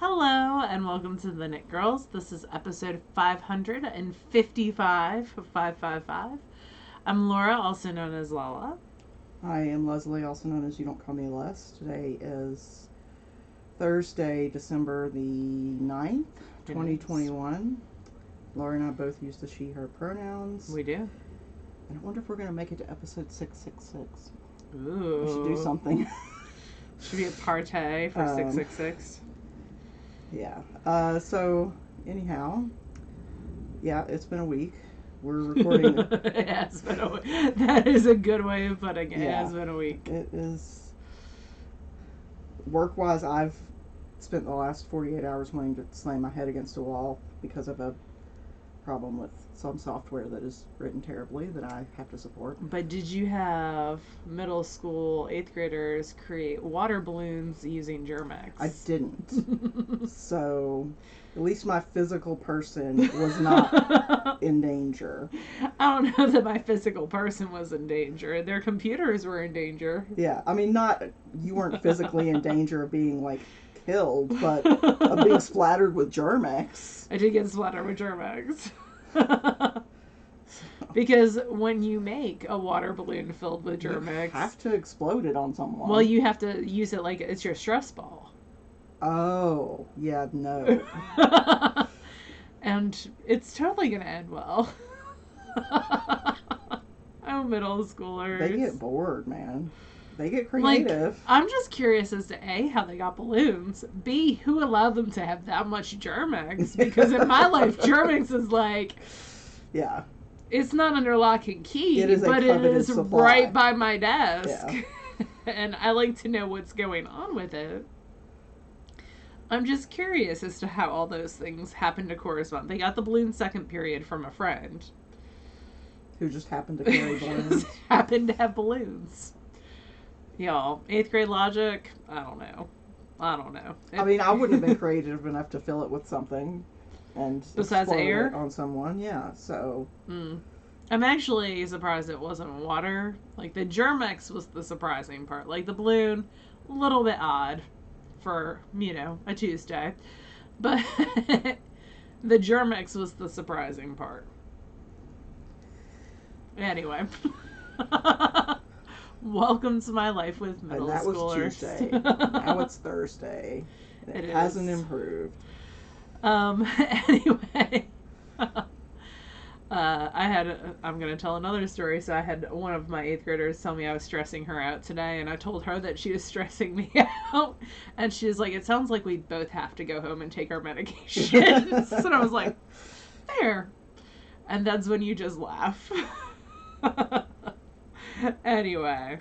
Hello and welcome to the Knit Girls. This is episode 555, 555. I'm Laura, also known as Lala. I am Leslie, also known as You Don't Call Me Les. Today is Thursday, December the 9th, 2021. Laura and I both use the she, her pronouns. We do. And I wonder if we're going to make it to episode 666. Ooh. We should do something. Should be a partay for 666. Yeah. So, anyhow, yeah, it's been a week. We're recording. It has been a week. That is a good way of putting it. Yeah, it has been a week. It is. Work-wise, I've spent the last 48 hours wanting to slam my head against a wall because of a problem with some software that is written terribly that I have to support. But did you have middle school 8th graders create water balloons using Germex? I didn't. So at least my physical person was not in danger. I don't know that my physical person was in danger. Their computers were in danger. Yeah, I mean, you weren't physically in danger of being, like, killed, but of being splattered with Germex. I did get splattered with Germex. Because when you make a water balloon filled with Germex, you have to explode it on someone. Well, you have to use it like it's your stress ball. Oh, yeah, no. And it's totally going to end well. Oh, middle schoolers. They get bored, man. They get creative. Like, I'm just curious as to A, how they got balloons. B, who allowed them to have that much Germex? Because in my life, Germex is like... Yeah. It's not under lock and key, it is but it is supply. Right by my desk. Yeah. And I like to know what's going on with it. I'm just curious as to how all those things happen to correspond. They got the balloon second period from a friend. Who just happened to carry balloons. Happened to have balloons. Y'all, 8th grade logic, I don't know. I mean, I wouldn't have been creative enough to fill it with something and besides air it on someone. Yeah, so. I'm actually surprised it wasn't water. Like, the Germex was the surprising part. Like, the balloon, a little bit odd for, a Tuesday. But the Germex was the surprising part. Anyway. Welcome to my life with middle schoolers. And that was Tuesday. Now it's Thursday. It hasn't improved. Anyway. I'm going to tell another story. So I had one of my 8th graders tell me I was stressing her out today, and I told her that she was stressing me out. And she was like, it sounds like we both have to go home and take our medications. And I was like, fair. And that's when you just laugh. Anyway,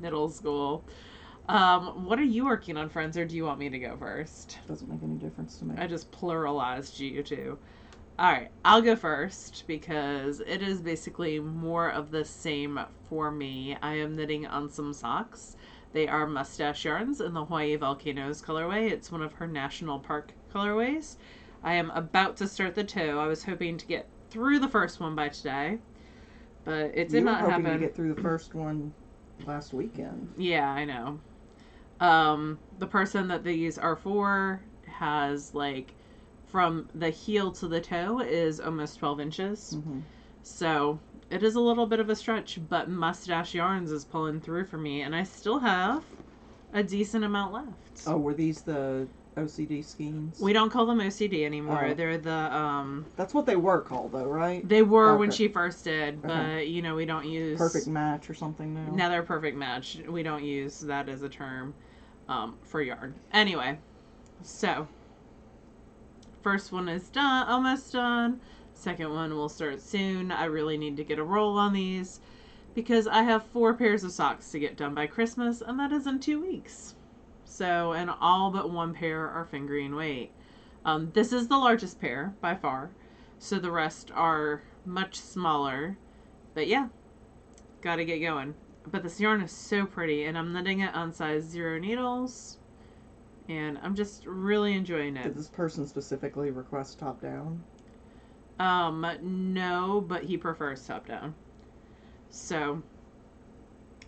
middle school. What are you working on, friends, or do you want me to go first? Doesn't make any difference to me. I just pluralized you two. Alright, I'll go first because it is basically more of the same for me. I am knitting on some socks. They are mustache yarns in the Hawaii Volcanoes colorway. It's one of her national park colorways. I am about to start the toe. I was hoping to get through the first one by today, but it did not happen. You were hoping to get through the first one last weekend. Yeah, I know. The person that these are for has, like, from the heel to the toe is almost 12 inches. Mm-hmm. So it is a little bit of a stretch, but Mustache Yarns is pulling through for me, and I still have a decent amount left. Oh, were these the OCD skeins? We don't call them OCD anymore. Oh. They're the, That's what they were called, though, right? They were when she first did, but, we don't use... Perfect match or something now? Now they're perfect match. We don't use that as a term for yarn. Anyway, so... First one is done, almost done. Second one will start soon. I really need to get a roll on these because I have 4 pairs of socks to get done by Christmas, and that is in 2 weeks. So, and all but 1 pair are fingering weight. This is the largest pair by far, so the rest are much smaller. But yeah, gotta get going. But this yarn is so pretty, and I'm knitting it on size 0 needles. And I'm just really enjoying it. Did this person specifically request top down? No, but he prefers top down. So,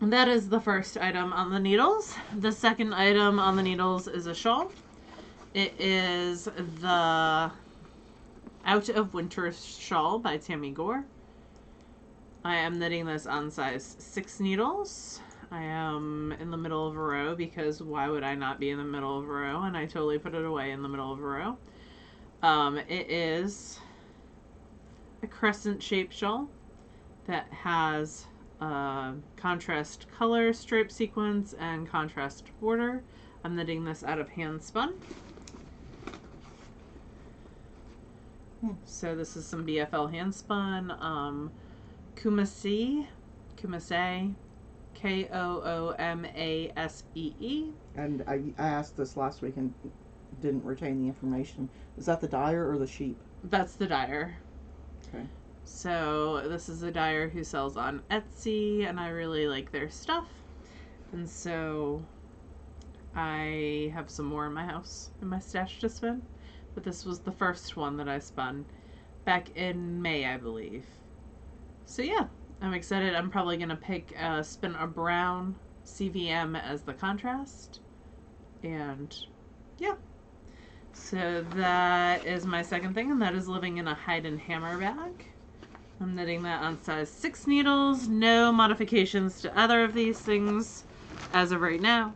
that is the first item on the needles. The second item on the needles is a shawl. It is the Out of Winter Shawl by Tammy Gore. I am knitting this on size 6 needles. I am in the middle of a row because why would I not be in the middle of a row? And I totally put it away in the middle of a row. It is a crescent shaped shawl that has contrast color, stripe sequence, and contrast border. I'm knitting this out of hand spun. So this is some BFL hand spun. Kumase, Koomasee. And I asked this last week and didn't retain the information. Is that the dyer or the sheep? That's the dyer. Okay. So this is a dyer who sells on Etsy, and I really like their stuff. And so I have some more in my house, in my stash to spin. But this was the first one that I spun back in May, I believe. So yeah, I'm excited. I'm probably going to spin a brown CVM as the contrast. And yeah. So that is my second thing, and that is living in a hide and hammer bag. I'm knitting that on size 6 needles. No modifications to either of these things as of right now.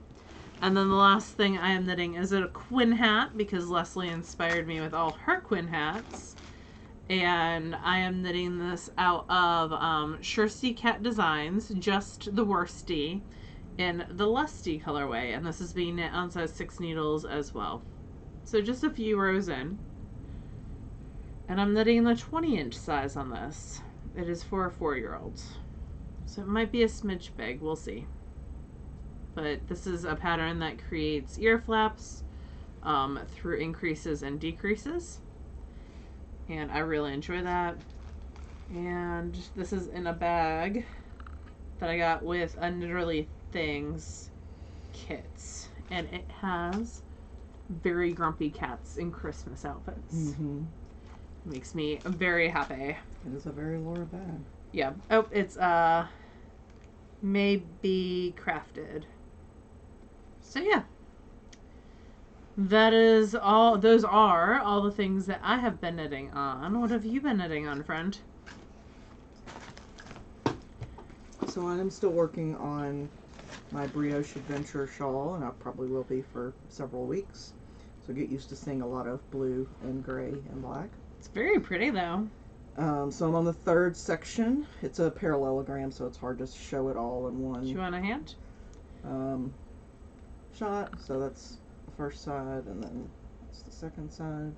And then the last thing I am knitting is a Quinn hat because Leslie inspired me with all her Quinn hats. And I am knitting this out of Shirsty Cat Designs, just the worsty, in the Lusty colorway. And this is being knit on size 6 needles as well. So just a few rows in. And I'm knitting the 20-inch size on this. It is for a 4-year-old. So it might be a smidge big, we'll see. But this is a pattern that creates ear flaps through increases and decreases. And I really enjoy that. And this is in a bag that I got with a Knitterly Things kits. And it has very grumpy cats in Christmas outfits. Mm-hmm. Makes me very happy. It is a very Laura bag. Yeah. Oh, it's maybe crafted. So yeah. That is all. Those are all the things that I have been knitting on. What have you been knitting on, friend? So I'm still working on my brioche adventure shawl, and I probably will be for several weeks. So get used to seeing a lot of blue and gray and black. It's very pretty though. So I'm on the 3rd section. It's a parallelogram, so it's hard to show it all in one Do you want a hand? shot. So that's the first side, and then that's the second side.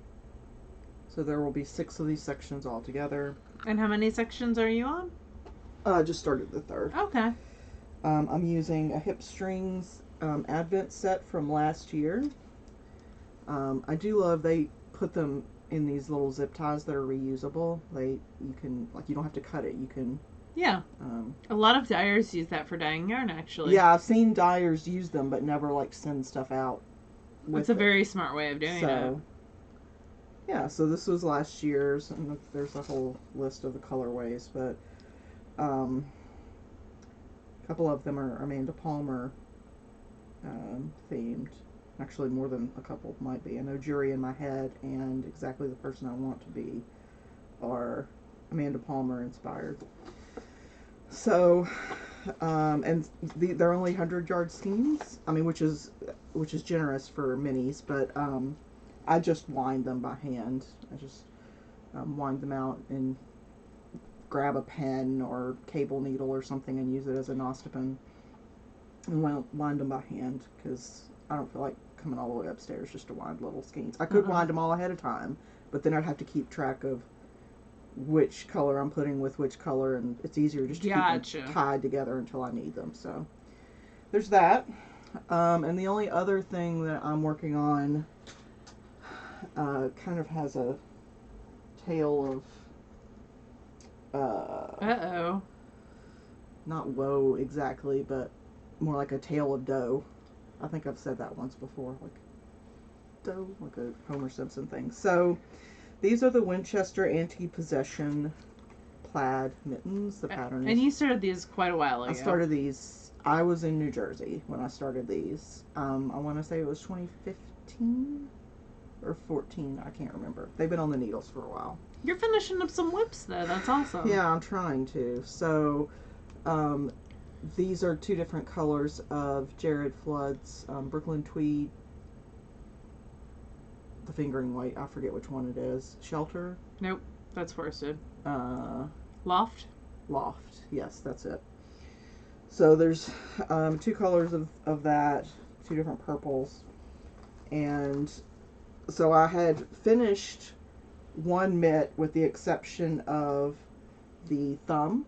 So there will be 6 of these sections all together. And how many sections are you on? I just started the 3rd. Okay. I'm using a Hip Strings Advent set from last year. I do love they put them in these little zip ties that are reusable. You don't have to cut it. You can. Yeah. A lot of dyers use that for dyeing yarn, actually. Yeah, I've seen dyers use them, but never send stuff out. It's a very smart way of doing it. Yeah, so this was last year's, and there's a whole list of the colorways, but a couple of them are Amanda Palmer themed. Actually, more than a couple might be. I know Jury in My Head and Exactly the Person I Want to Be are Amanda Palmer inspired. So, and they're only 100-yard skeins. I mean, which is generous for minis, but I just wind them by hand. I just wind them out and grab a pen or cable needle or something and use it as a nostipin and wind them by hand because I don't feel like coming all the way upstairs just to wind little skeins. I could wind them all ahead of time, but then I'd have to keep track of which color I'm putting with which color, and it's easier just to keep them tied together until I need them. So there's that. And the only other thing that I'm working on kind of has a tale of not woe exactly, but more like a tale of dough. I think I've said that once before, like dough, like a Homer Simpson thing. So these are the Winchester Anti-Possession plaid mittens. The pattern and you started these quite a while ago. I started these. I was in New Jersey when I started these. I want to say it was 2015. or 14. I can't remember. They've been on the needles for a while. You're finishing up some whips though. That's awesome. Yeah, I'm trying to. So, these are 2 different colors of Jared Flood's Brooklyn Tweed. The fingering weight, I forget which one it is. Shelter? Nope, that's worsted. Loft, yes, that's it. So there's 2 colors of that, 2 different purples. And so I had finished one mitt with the exception of the thumb.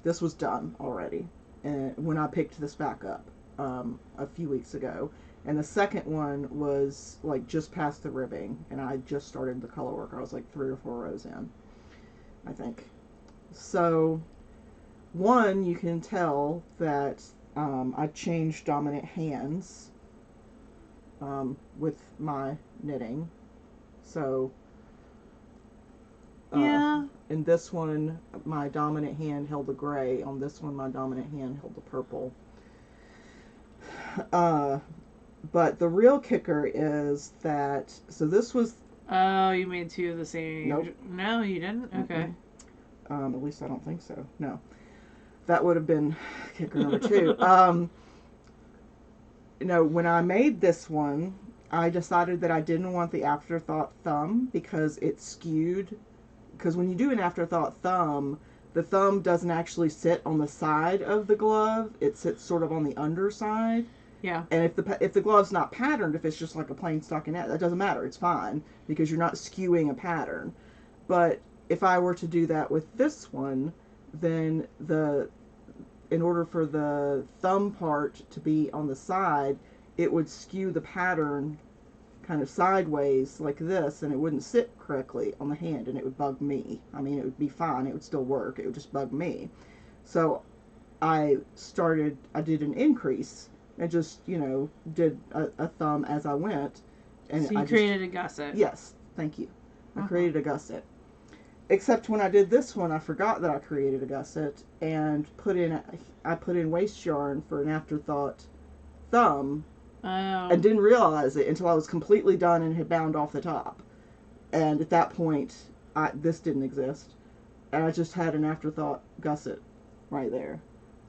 This was done already and when I picked this back up a few weeks ago. And the second one was like just past the ribbing, and I just started the color work. I was like 3 or 4 rows in, I think. So, one, you can tell that I changed dominant hands with my knitting. So, yeah. In this one, my dominant hand held the gray. On this one, my dominant hand held the purple. But the real kicker is that, so this was... Oh, you made 2 of the same... Nope. No, you didn't? Okay. At least I don't think so. No. That would have been kicker number 2. When I made this one, I decided that I didn't want the afterthought thumb because it skewed. Because when you do an afterthought thumb, the thumb doesn't actually sit on the side of the glove. It sits sort of on the underside. Yeah. And if the glove's not patterned, if it's just like a plain stockinette, that doesn't matter. It's fine because you're not skewing a pattern. But if I were to do that with this one, then in order for the thumb part to be on the side, it would skew the pattern kind of sideways like this, and it wouldn't sit correctly on the hand, and it would bug me. I mean, it would be fine. It would still work. It would just bug me. So I did an increase. I just, did a thumb as I went. And so you created a gusset. Yes, thank you. I created a gusset. Except when I did this one, I forgot that I created a gusset and I put in waste yarn for an afterthought thumb. Oh. And didn't realize it until I was completely done and had bound off the top. And at that point, this didn't exist. And I just had an afterthought gusset right there.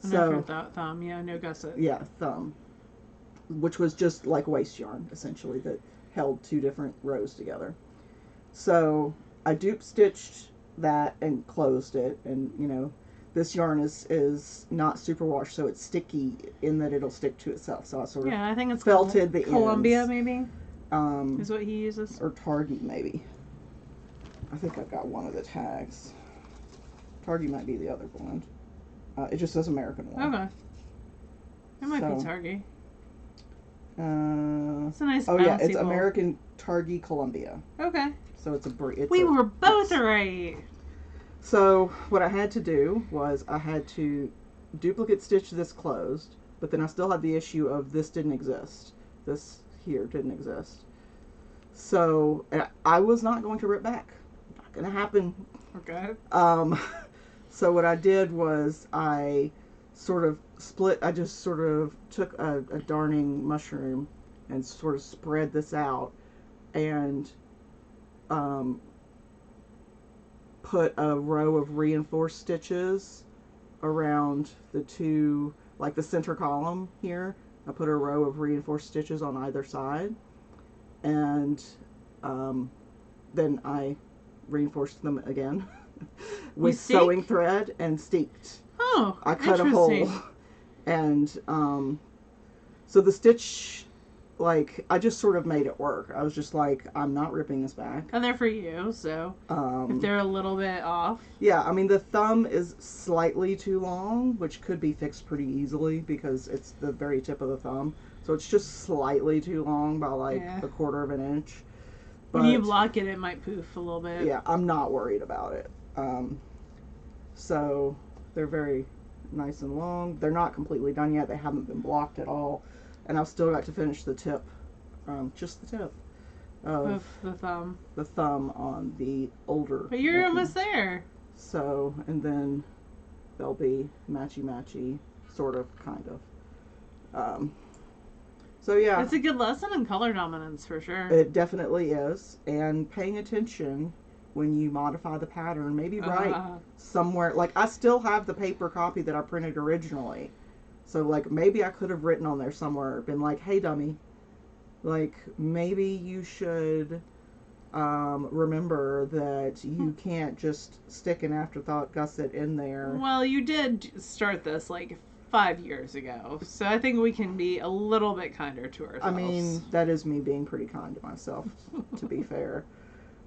An afterthought thumb, yeah, no gusset. Yeah, thumb. Which was just like waste yarn, essentially, that held 2 different rows together. So I dupe stitched that and closed it, and this yarn is not superwash, so it's sticky in that it'll stick to itself. So I sort of I think it's felted the Columbia ends. Maybe is what he uses, or Target maybe. I think I've got one of the tags. Target might be the other blend. It just says American one. Okay. It might be Target. It's a nice. Oh yeah, it's ball. American Target Columbia. Okay. So it's we were both right. So what I had to do was I had to duplicate stitch this closed, but then I still had the issue of this didn't exist. This here didn't exist. So I was not going to rip back. Not going to happen. Okay. So what I did was I sort of I just sort of took a darning mushroom and sort of spread this out and put a row of reinforced stitches around the 2, like the center column here. I put a row of reinforced stitches on either side, and then I reinforced them again with sewing thread and steeked. Oh, I cut a hole, and so the stitch, like, I just sort of made it work. I was just like, I'm not ripping this back. And they're for you, so if they're a little bit off. Yeah, I mean, the thumb is slightly too long, which could be fixed pretty easily because it's the very tip of the thumb. So it's just slightly too long by like a 1/4 of an inch. But, when you block it, it might poof a little bit. Yeah, I'm not worried about it. So they're very nice and long. They're not completely done yet. They haven't been blocked at all. And I've still got to finish the tip, just the tip of the thumb. The thumb on the older. But you're almost there. So, and then they'll be matchy-matchy, sort of, kind of. So yeah, It's a good lesson in color dominance for sure. it definitely is. And paying attention when you modify the pattern, maybe write somewhere. Like, I still have the paper copy that I printed originally. So, like, maybe I could have written on there somewhere, been like, hey, dummy, like, maybe you should remember that you can't just stick an afterthought gusset in there. Well, you did start this like 5 years ago, so I think we can be a little bit kinder to ourselves. I mean, that is me being pretty kind to myself, to be fair.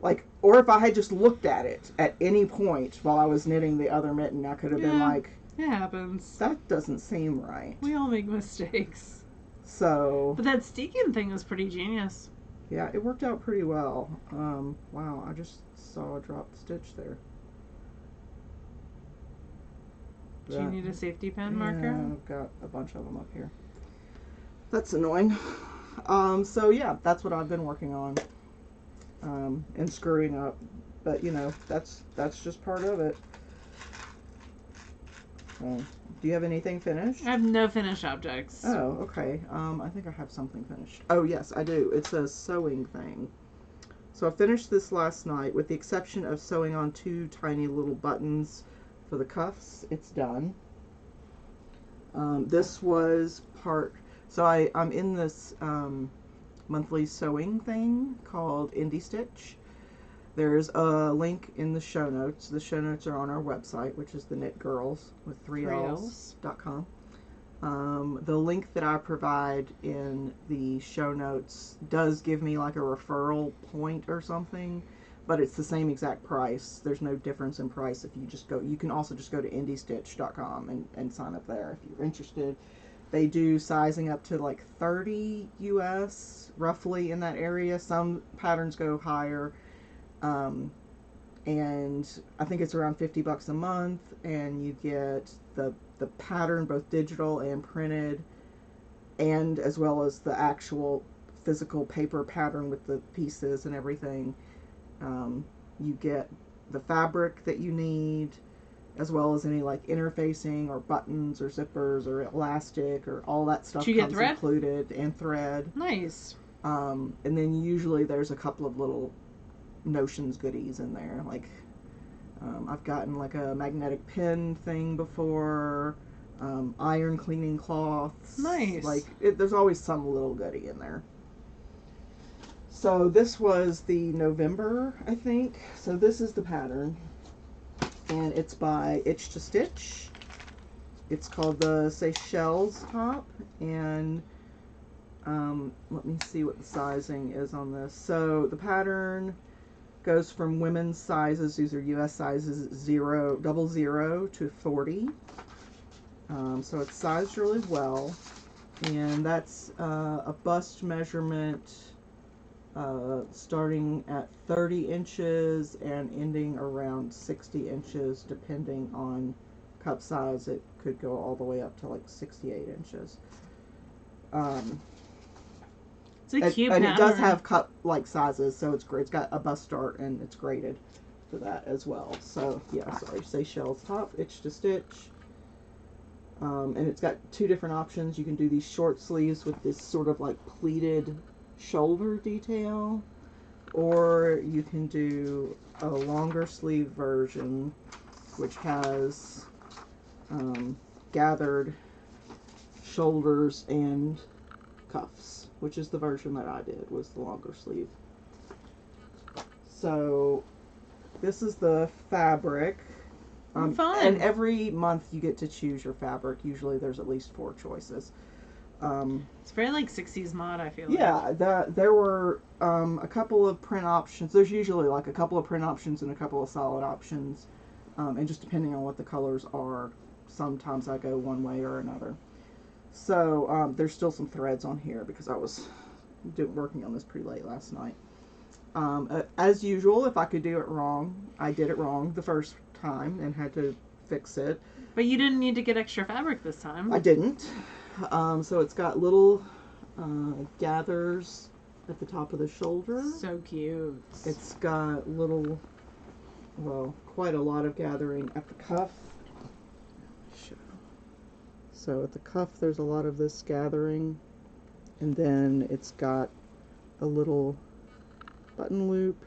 Like, or if I had just looked at it at any point while I was knitting the other mitten, I could have been like, it happens. that doesn't seem right. We all make mistakes. So. But that steeking thing was pretty genius. Yeah, it worked out pretty well. Wow, I just saw a dropped stitch there. Do you need a safety pin marker? I've got a bunch of them up here. That's annoying. So yeah, that's what I've been working on. And screwing up. But, you know, that's just part of it. Do you have anything finished? I have no finished objects. Oh, okay. I think I have something finished. Oh, yes, I do. It's a sewing thing. So I finished this last night, with the exception of sewing on 2 tiny little buttons for the cuffs. It's done. This was part... So I'm in this monthly sewing thing called Indie Stitch. There's a link in the show notes. The show notes are on our website, which is TheKnitGirlls with 3 L's.com. The link that I provide in the show notes does give me like a referral point or something, but it's the same exact price. There's no difference in price if you just go. You can also just go to indiestitch.com and sign up there if you're interested. They do sizing up to like 30 US, roughly in that area. Some patterns go higher. And I think it's around $50 a month, and you get the pattern, both digital and printed, and as well as the actual physical paper pattern with the pieces and everything. You get the fabric that you need, as well as any like interfacing or buttons or zippers or elastic or all that stuff comes included, and thread. Nice. And then usually there's a couple of little notions goodies in there, like I've gotten like a magnetic pin thing before, iron cleaning cloths. Nice. Like there's always some little goodie in there. So this was the November, I think. So this is the pattern, and it's by Itch to Stitch. It's called the Seychelles top, and let me see what the sizing is on this. So the pattern goes from women's sizes, these are US sizes, 0, 00 to 40. So it's sized really well, and that's a bust measurement starting at 30 inches and ending around 60 inches, depending on cup size. It could go all the way up to like 68 inches. It's a cute pattern. And it does have cup like sizes, so it's great. It's got a bust start, and it's graded for that as well. So yeah, sorry, Seychelles top, Itch to Stitch. And it's got 2 different options. You can do these short sleeves with this sort of like pleated shoulder detail, or you can do a longer sleeve version which has gathered shoulders and cuffs, which is the version that I did, was the longer sleeve. So this is the fabric. Fun. And every month you get to choose your fabric. Usually there's at least 4 choices. It's very like 60s mod, I feel like. Yeah, there were a couple of print options. There's usually like a couple of print options and a couple of solid options. And just depending on what the colors are, sometimes I go one way or another. So there's still some threads on here because I was working on this pretty late last night. As usual, if I could do it wrong, I did it wrong the first time and had to fix it. But you didn't need to get extra fabric this time. I didn't. So it's got little gathers at the top of the shoulder. So cute. It's got little, well, quite a lot of gathering at the cuff. So at the cuff there's a lot of this gathering, And then it's got a little button loop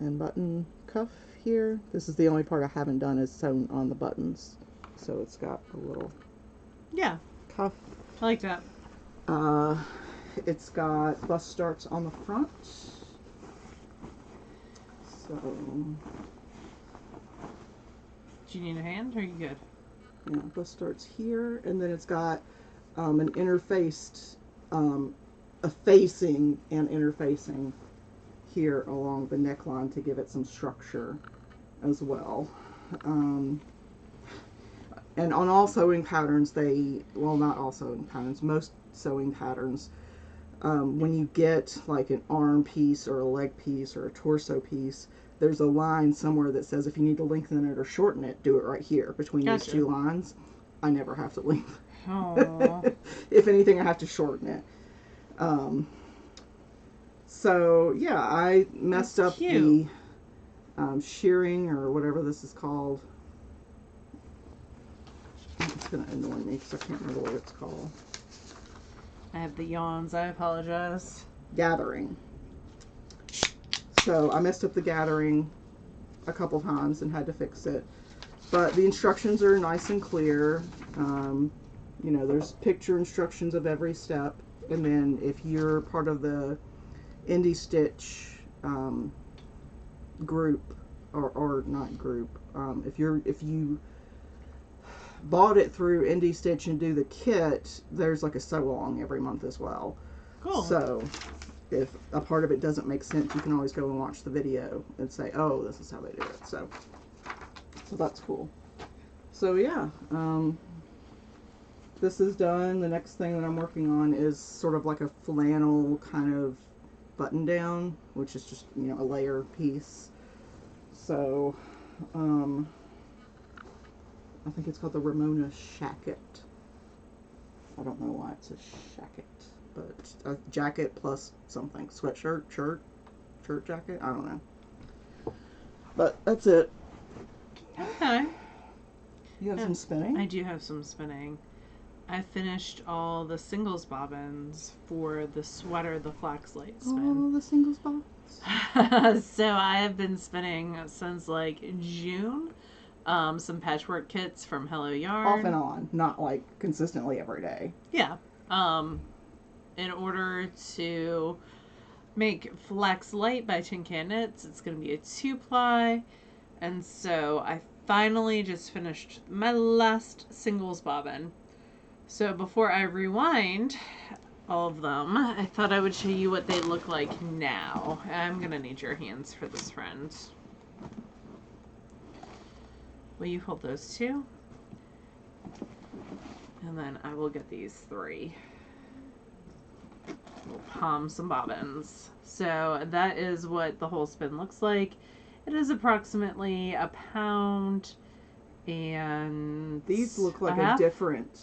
and button cuff here. This is the only part I haven't done is sewn on the buttons. So it's got a little cuff. I like that. It's got bust starts on the front. So, Do you need a hand or are you good? yeah, bust starts here, and then it's got an interfaced, a facing and interfacing here along the neckline to give it some structure as well. And on all sewing patterns, well, not all sewing patterns, most sewing patterns, when you get like an arm piece or a leg piece or a torso piece, there's a line somewhere that says if you need to lengthen it or shorten it, do it right here between these two lines. I never have to lengthen. If anything, I have to shorten it. So yeah, I messed up the shearing or whatever this is called. It's gonna annoy me because I can't remember what it's called. I have the yawns. I apologize. Gathering. So I messed up the gathering a couple times and had to fix it. But the instructions are nice and clear. You know, there's picture instructions of every step. And then if you're part of the Indie Stitch group, or not group, if you bought it through Indie Stitch and do the kit, there's like a sew along every month as well. Cool. So if a part of it doesn't make sense, you can always go and watch the video and say, oh, this is how they do it. So that's cool. So yeah, this is done. The next thing that I'm working on is sort of like a flannel kind of button down, which is just, you know, a layer piece. So I think it's called the Ramona Shacket. I don't know why it's a shacket, but a jacket plus something. Sweatshirt, shirt jacket, I don't know. But that's it. Okay. You have some spinning? I do have some spinning. I finished all the singles bobbins for the sweater, the flax light spin. Oh, the singles bobbins. So I have been spinning since like June. Some patchwork kits from Hello Yarn. Off and on, not like consistently every day. Yeah. In order to make Flex Light by Tin Can Knits, it's going to be a 2-ply. And so I finally just finished my last singles bobbin. So before I rewind all of them, I thought I would show you what they look like now. I'm going to need your hands for this, friend. Will you hold those two? And then I will get these 3. We'll palm some bobbins. So that is what the whole spin looks like. It is approximately a pound and these look like a different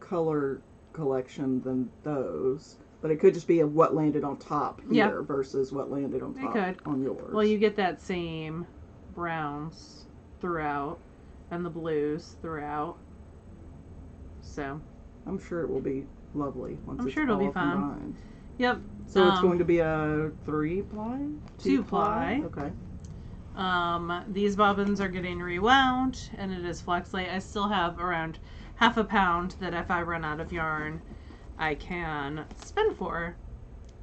color collection than those. But it could just be what landed on top here versus what landed on top on yours. Well, you get that same browns throughout and the blues throughout. So I'm sure it will be lovely once I'm it's sure it'll all be fun. combined. Yep. So it's going to be a 3-ply? 2-ply. Okay. These bobbins are getting rewound and it is Flex Light. I still have around half a pound that if I run out of yarn I can spin for.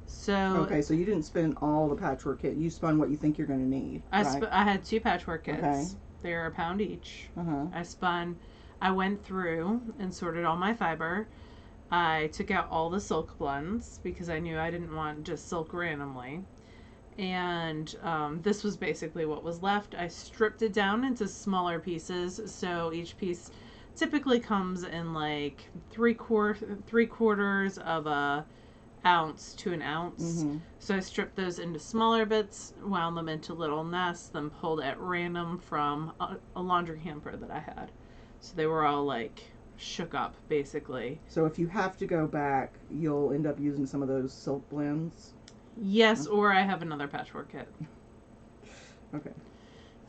So okay, so you didn't spin all the patchwork kit. You spun what you think you're going to need. I had 2 patchwork kits. Okay. They're a pound each. Uh-huh. I went through and sorted all my fiber. I took out all the silk blends because I knew I didn't want just silk randomly. And this was basically what was left. I stripped it down into smaller pieces, so each piece typically comes in like 3/4 of a ounce to an ounce. So I stripped those into smaller bits, wound them into little nests, then pulled at random from a laundry hamper that I had. So they were all like shook up basically. So if you have to go back, you'll end up using some of those silk blends? Yes, or I have another patchwork kit. Okay.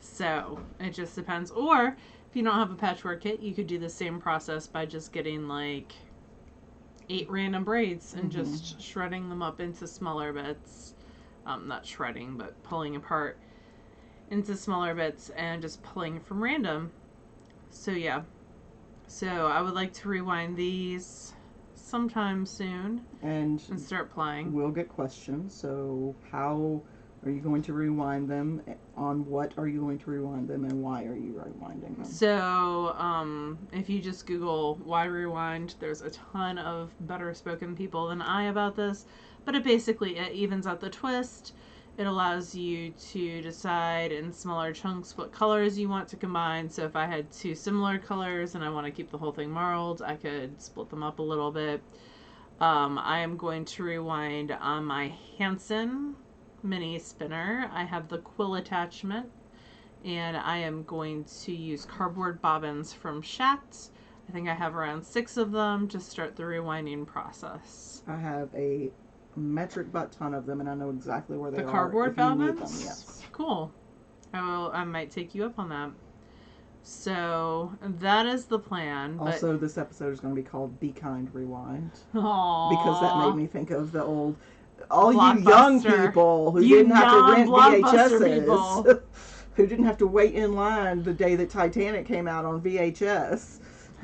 So it just depends. Or if you don't have a patchwork kit, you could do the same process by just getting like 8 random braids and just shredding them up into smaller bits. Not shredding, but pulling apart into smaller bits and just pulling from random. So yeah. So I would like to rewind these sometime soon And start playing. we'll get questions. So how are you going to rewind them? On what are you going to rewind them, and why are you rewinding them? So, if you just Google why rewind, there's a ton of better spoken people than I about this. But it evens out the twist. It allows you to decide in smaller chunks what colors you want to combine. So if I had 2 similar colors and I want to keep the whole thing marled, I could split them up a little bit. I am going to rewind on my Hanson mini spinner. I have the quill attachment, and I am going to use cardboard bobbins from Shat. I think I have around 6 of them to start the rewinding process. I have a metric butt ton of them, and I know exactly where they are. The cardboard bobbins? Them, yes. Cool. I might take you up on that. So that is the plan. Also, this episode is going to be called Be Kind Rewind. Aww. Because that made me think of the old, all you young Blockbuster. people who You didn't have to rent non-Blockbuster people. VHSs, who didn't have to wait in line the day that Titanic came out on VHS.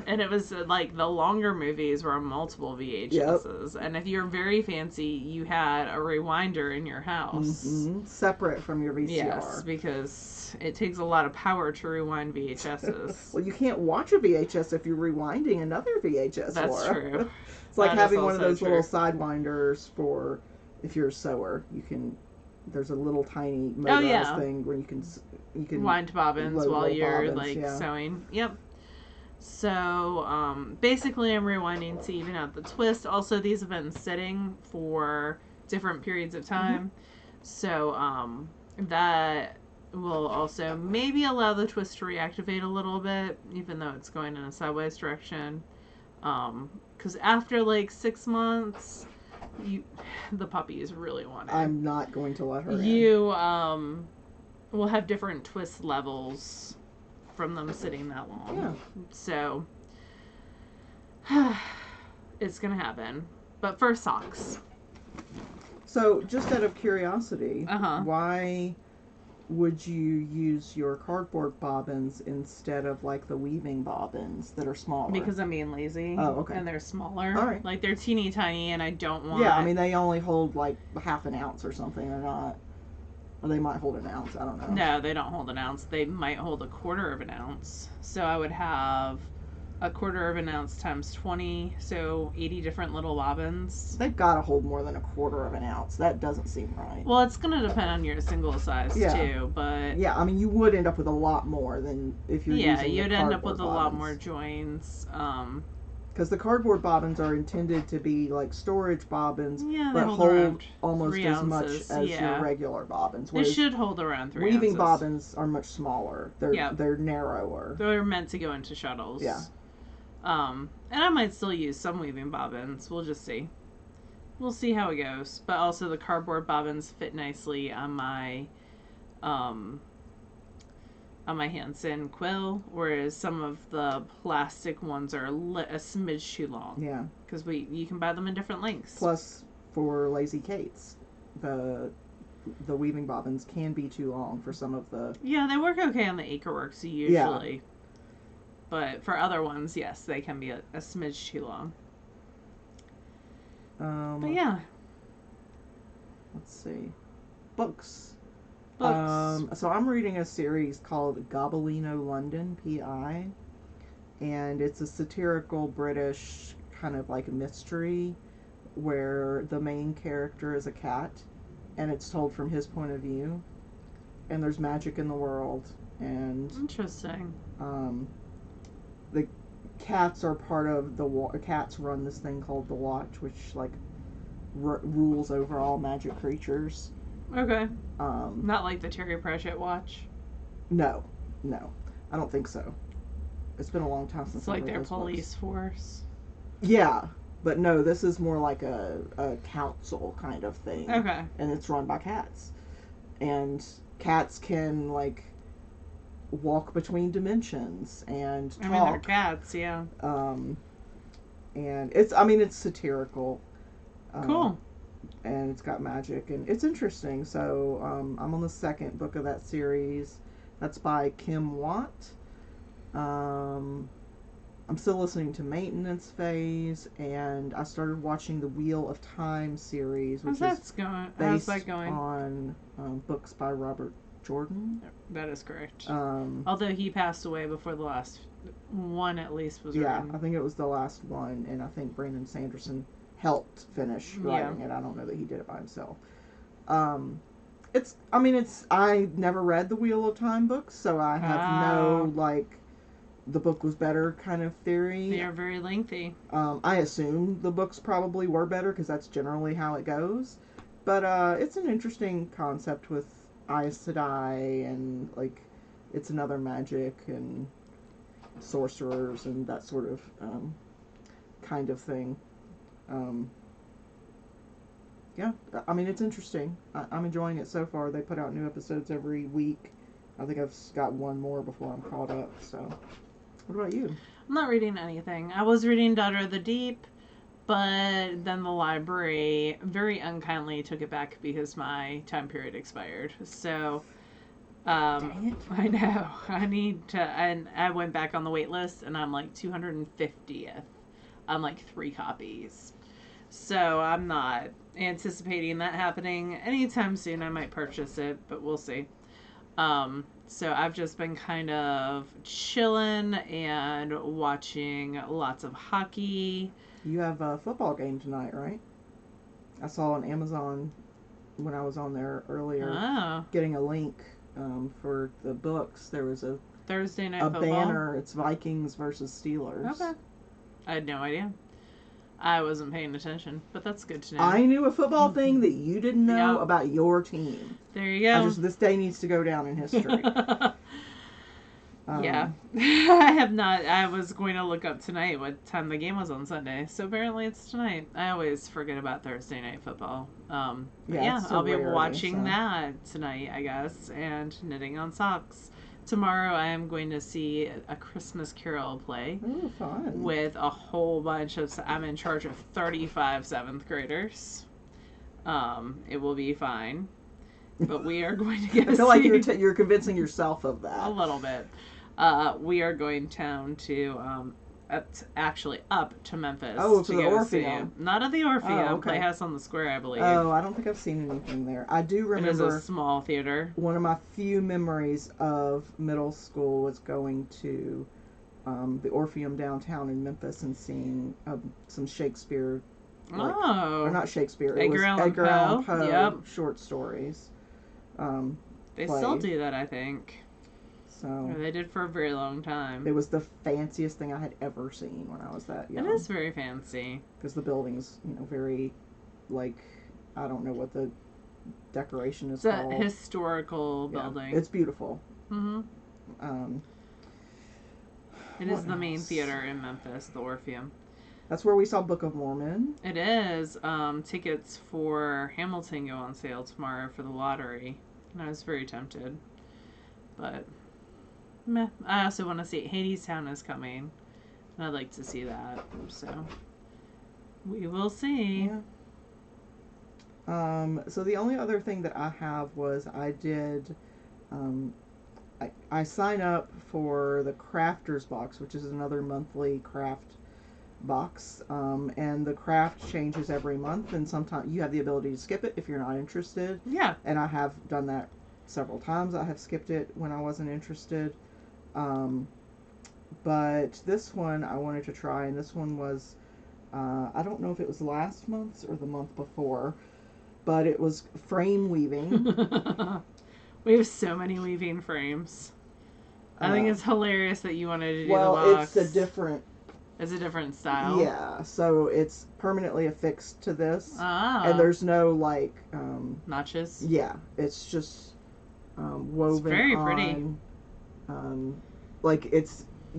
And it was like the longer movies were on multiple VHSs. Yep. And if you're very fancy, you had a rewinder in your house. Mm-hmm. Separate from your VCR. Yes, because it takes a lot of power to rewind VHSs. Well, you can't watch a VHS if you're rewinding another VHS. That's true. It's like having one of those little sidewinders for if you're a sewer. You can. There's a little tiny motorized thing where you can wind bobbins while you're sewing. Yep. So basically, I'm rewinding to even out the twist. Also, these have been sitting for different periods of time, so that will also maybe allow the twist to reactivate a little bit, even though it's going in a sideways direction. Because after like 6 months, the puppy is really wanted. I'm not going to let her in. You will have different twist levels from them sitting that long. Yeah. So it's gonna happen. But first, socks. So just out of curiosity, Uh-huh. why would you use your cardboard bobbins instead of like the weaving bobbins that are smaller? Because I'm being lazy. Oh, okay. And they're smaller. All right. Like they're teeny tiny, and I don't want. Yeah, I mean they only hold like half an ounce or something. They're not, or they might hold an ounce. I don't know. No, they don't hold an ounce. They might hold a quarter of an ounce. So I would have a quarter of an ounce times 20, so 80 different little bobbins. They've got to hold more than a quarter of an ounce. That doesn't seem right. Well, it's going to depend on your single size too, but yeah, I mean you would end up with a lot more than if you're using you'd the end up with bobbins. a lot more joins. Because the cardboard bobbins are intended to be like storage bobbins, but hold almost 3 as much ounces, as your regular bobbins. They should hold around 3 weaving ounces. bobbins are much smaller. They're narrower. They're meant to go into shuttles. Yeah. And I might still use some weaving bobbins. We'll just see. We'll see how it goes. But also the cardboard bobbins fit nicely on my Hanson quill, whereas some of the plastic ones are a smidge too long. Yeah. Because you can buy them in different lengths. Plus, for Lazy Kates, the weaving bobbins can be too long for some of the... Yeah, they work okay on the Acreworks usually. Yeah. But for other ones, yes, they can be a smidge too long. But yeah. Let's see. Books. So I'm reading a series called Gobelino London, P.I. And it's a satirical British kind of like mystery where the main character is a cat. And it's told from his point of view. And there's magic in the world. And interesting. The cats are part of cats run this thing called the Watch, which like rules over all magic creatures. Okay. Not like the Terry Pratchett Watch. No, I don't think so. It's been a long time since. It's like their police force. Yeah, but no, this is more like a council kind of thing. Okay. And it's run by cats, and cats can like walk between dimensions and talk. I mean, they're cats, yeah. and it's satirical. Cool. And it's got magic, and it's interesting. So I'm on the second book of that series. That's by Kim Watt. I'm still listening to Maintenance Phase, and I started watching the Wheel of Time series, which is How's that going? on books by Robert Jordan. That is correct. Although he passed away before the last one, at least, was written. I think it was the last one, and I think Brandon Sanderson helped finish writing it. I don't know that he did it by himself. I never read the Wheel of Time books, so I have no, like, the book was better kind of theory. They are very lengthy. I assume the books probably were better, because that's generally how it goes. But it's an interesting concept with Aes Sedai, and, like, it's another magic and sorcerers and that sort of kind of thing. It's interesting. I'm enjoying it so far. They put out new episodes every week. I think I've got one more before I'm caught up. So, what about you? I'm not reading anything. I was reading Daughter of the Deep, but then the library very unkindly took it back because my time period expired. So, Dang it. I know. I need to, and I went back on the wait list, and I'm like 250th on like 3 copies. So I'm not anticipating that happening anytime soon. I might purchase it, but we'll see. So I've just been kind of chilling and watching lots of hockey. You have a football game tonight, right? I saw on Amazon when I was on there earlier, getting a link for the books. There was a Thursday night football banner. It's Vikings versus Steelers. Okay. I had no idea. I wasn't paying attention, but that's good to know. I knew a football thing that you didn't know about your team. There you go. This day needs to go down in history. Yeah. I have not. I was going to look up tonight what time the game was on Sunday. So apparently it's tonight. I always forget about Thursday night football. I'll be watching that tonight, I guess, and knitting on socks. Tomorrow I am going to see A Christmas Carol play. Ooh, fun. With a whole bunch of... I'm in charge of 35 7th graders. It will be fine. But we are going to get I feel like you're convincing yourself of that. A little bit. We are going down to... up to Memphis. Oh, to the Orpheum. Not at the Orpheum. Oh, okay. Playhouse on the Square, I believe. Oh, I don't think I've seen anything there. I do remember... It is a small theater. One of my few memories of middle school was going to the Orpheum downtown in Memphis and seeing some Shakespeare... Or not Shakespeare. Edgar Allan Poe short stories. They still do that, I think. So or they did for a very long time. It was the fanciest thing I had ever seen when I was that young. It is very fancy. Because the building's, very, like, I don't know what the decoration is called. It's a historical building. It's beautiful. Mm-hmm. It is the main theater in Memphis, the Orpheum. That's where we saw Book of Mormon. It is. Tickets for Hamilton go on sale tomorrow for the lottery. And I was very tempted. But... meh. I also want to see Hadestown is coming, and I'd like to see that. So we will see. Yeah. So the only other thing that I have was I did. I sign up for the Crafters Box, which is another monthly craft box, and the craft changes every month, and sometimes you have the ability to skip it if you're not interested. Yeah. And I have done that several times. I have skipped it when I wasn't interested. But this one I wanted to try, and this one was, I don't know if it was last month's or the month before, but it was frame weaving. We have so many weaving frames. I think it's hilarious that you wanted to do the box. Well, it's a different style. Yeah, so it's permanently affixed to this. And there's no, like... notches? Yeah, it's just woven it's very pretty.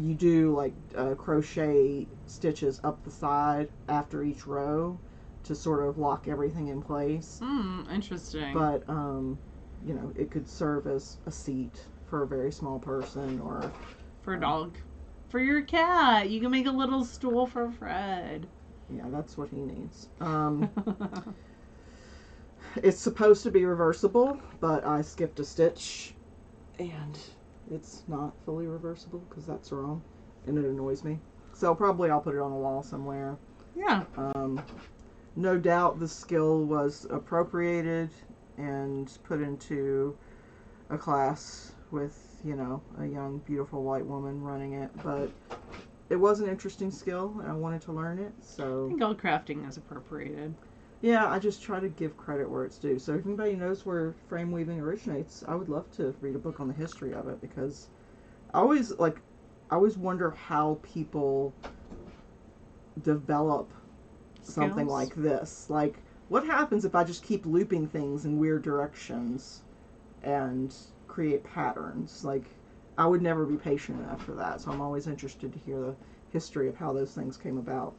You do, like, crochet stitches up the side after each row to sort of lock everything in place. Interesting. But, it could serve as a seat for a very small person or... for a dog. for your cat. You can make a little stool for Fred. Yeah, that's what he needs. It's supposed to be reversible, but I skipped a stitch, and it's not fully reversible because that's wrong, and it annoys me. So probably I'll put it on a wall somewhere. Yeah. No doubt the skill was appropriated and put into a class with, you know, a young, beautiful white woman running it, but it was an interesting skill, and I wanted to learn it, so... I think all crafting is appropriated. Yeah, I just try to give credit where it's due. So if anybody knows where frame weaving originates, I would love to read a book on the history of it, because I always wonder how people develop something Skills? like this. Like, what happens if I just keep looping things in weird directions and create patterns? Like, I would never be patient enough for that, so I'm always interested to hear the history of how those things came about.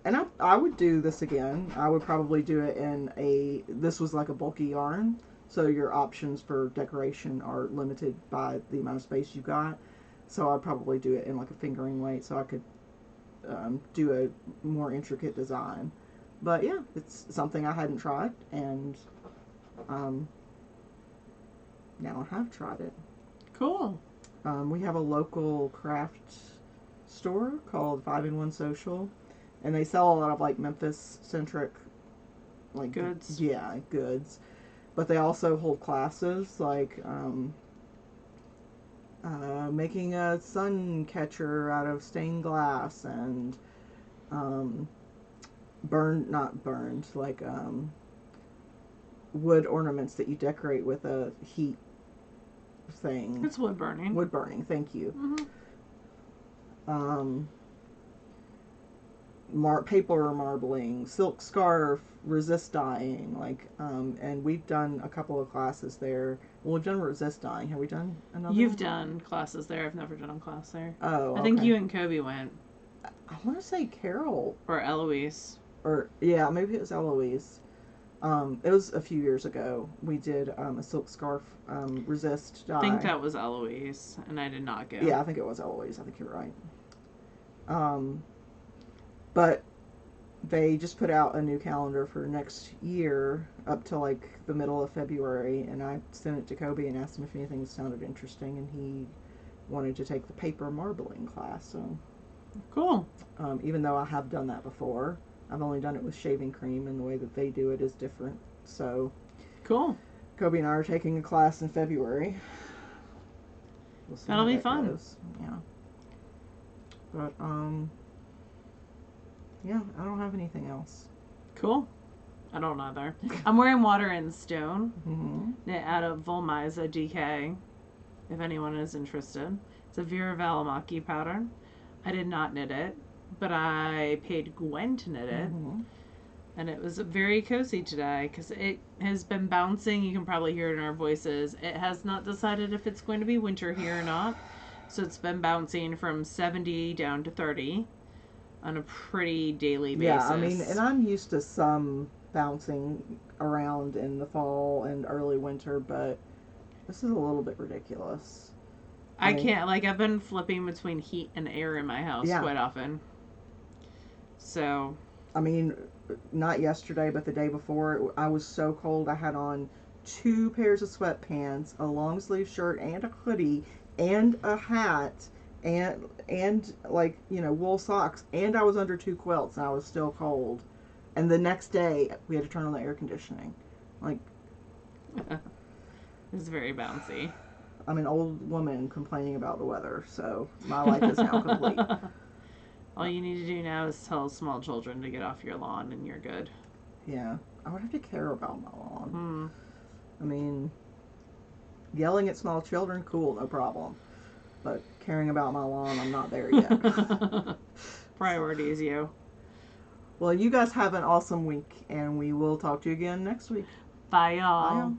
And I would do this again. I would probably do it in this was like a bulky yarn, so your options for decoration are limited by the amount of space you got. So I'd probably do it in like a fingering weight, so I could do a more intricate design. But yeah, it's something I hadn't tried, and now I have tried it. Cool. We have a local craft store called 5-in-1 Social, and they sell a lot of like Memphis-centric like Goods. Yeah, goods. But they also hold classes like making a sun catcher out of stained glass, and wood ornaments that you decorate with a heat thing. It's wood burning. Wood burning, thank you. Mm-hmm. Paper marbling, silk scarf, resist dyeing, and we've done a couple of classes there. Well, we've done resist dyeing. Have we done another? You've one? done classes there. I've never done a class there. Oh, okay. I think you and Kobe went. I want to say Carol. Or Eloise. Or, yeah, maybe it was Eloise. It was a few years ago. We did a silk scarf resist dye. I think that was Eloise, and I did not go. Yeah, I think it was Eloise. I think you're right. But they just put out a new calendar for next year up to like the middle of February, and I sent it to Kobe and asked him if anything sounded interesting, and he wanted to take the paper marbling class. So Cool. even though I have done that before, I've only done it with shaving cream, and the way that they do it is different. So Cool. Kobe and I are taking a class in February. We'll see That'll how be that fun. goes. Yeah. But yeah, I don't have anything else. Cool. I don't either. I'm wearing Water and Stone, Mm-hmm. knit out of Volmiza DK, if anyone is interested. It's a Vera Valimaki pattern. I did not knit it, but I paid Gwen to knit it, Mm-hmm. and it was very cozy today because it has been bouncing. You can probably hear it in our voices. It has not decided if it's going to be winter here or not, so it's been bouncing from 70 down to 30 on a pretty daily basis. Yeah, I mean, and I'm used to some bouncing around in the fall and early winter, but this is a little bit ridiculous. I can't, I've been flipping between heat and air in my house Yeah. quite often. So, I mean, not yesterday, but the day before, I was so cold. I had on 2 pairs of sweatpants, a long sleeve shirt, and a hoodie, and a hat, and like, you know, wool socks, and I was under 2 quilts, and I was still cold. And the next day, we had to turn on the air conditioning. Like, it's very bouncy. I'm an old woman complaining about the weather, so my life is now complete. All you need to do now is tell small children to get off your lawn and you're good. Yeah, I would have to care about my lawn. Hmm. I mean, yelling at small children, cool, no problem. But caring about my lawn, I'm not there yet. Priorities, you. Well, you guys have an awesome week, and we will talk to you again next week. Bye, y'all. Bye, y'all.